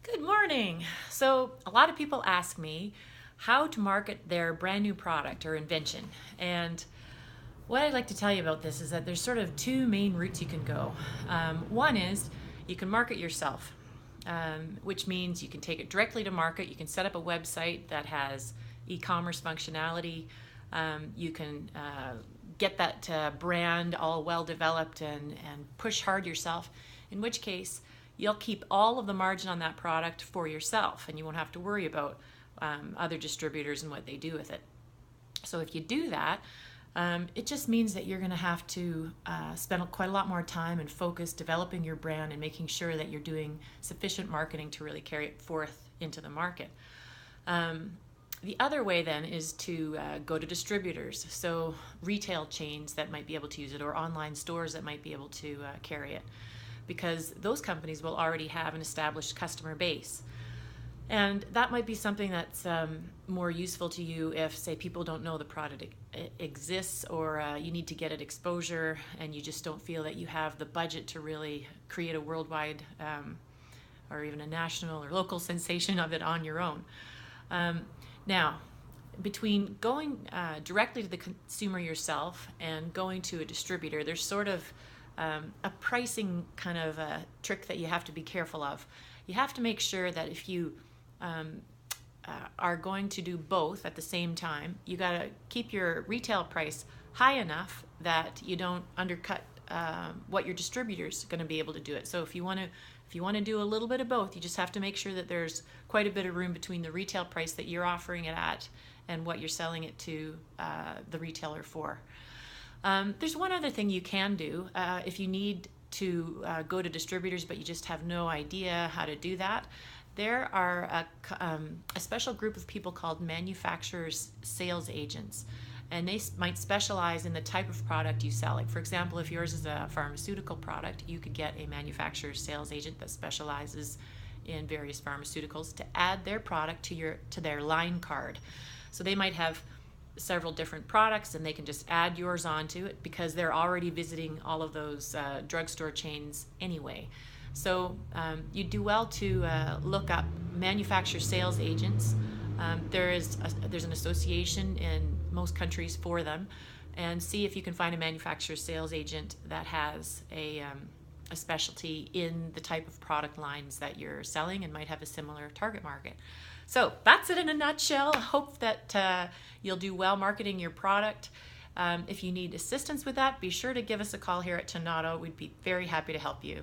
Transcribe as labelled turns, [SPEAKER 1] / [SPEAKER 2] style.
[SPEAKER 1] Good morning. So, a lot of people ask me how to market their brand new product or invention. And what I'd like to tell you about this is that there's sort of two main routes you can go. One is you can market yourself, which means you can take it directly to market. You can set up a website that has e-commerce functionality. You can get that brand all well developed and push hard yourself, in which case you'll keep all of the margin on that product for yourself and you won't have to worry about other distributors and what they do with it. So if you do that, it just means that you're going to have to spend quite a lot more time and focus developing your brand and making sure that you're doing sufficient marketing to really carry it forth into the market. The other way then is to go to distributors, so retail chains that might be able to use it or online stores that might be able to carry it, because those companies will already have an established customer base. And that might be something that's more useful to you if, say, people don't know the product exists, or you need to get it exposure and you just don't feel that you have the budget to really create a worldwide or even a national or local sensation of it on your own. Now, between going directly to the consumer yourself and going to a distributor, there's sort of a pricing kind of a trick that you have to be careful of. You have to make sure that if you are going to do both at the same time, you got to keep your retail price high enough that you don't undercut what your distributor's going to be able to do it. So if you want to do a little bit of both, you just have to make sure that there's quite a bit of room between the retail price that you're offering it at and what you're selling it to the retailer for. There's one other thing you can do if you need to go to distributors but you just have no idea how to do that. There are a special group of people called manufacturers sales agents, and they might specialize in the type of product you sell. Like, for example, if yours is a pharmaceutical product, you could get a manufacturer sales agent that specializes in various pharmaceuticals to add their product to their line card. So they might have several different products and they can just add yours onto it because they're already visiting all of those drugstore chains anyway. So you do well to look up manufacturer sales agents. There's an association in most countries for them, and see if you can find a manufacturer sales agent that has a specialty in the type of product lines that you're selling and might have a similar target market. So that's it in a nutshell. I hope that you'll do well marketing your product. If you need assistance with that, be sure to give us a call here at Tenato. We'd be very happy to help you.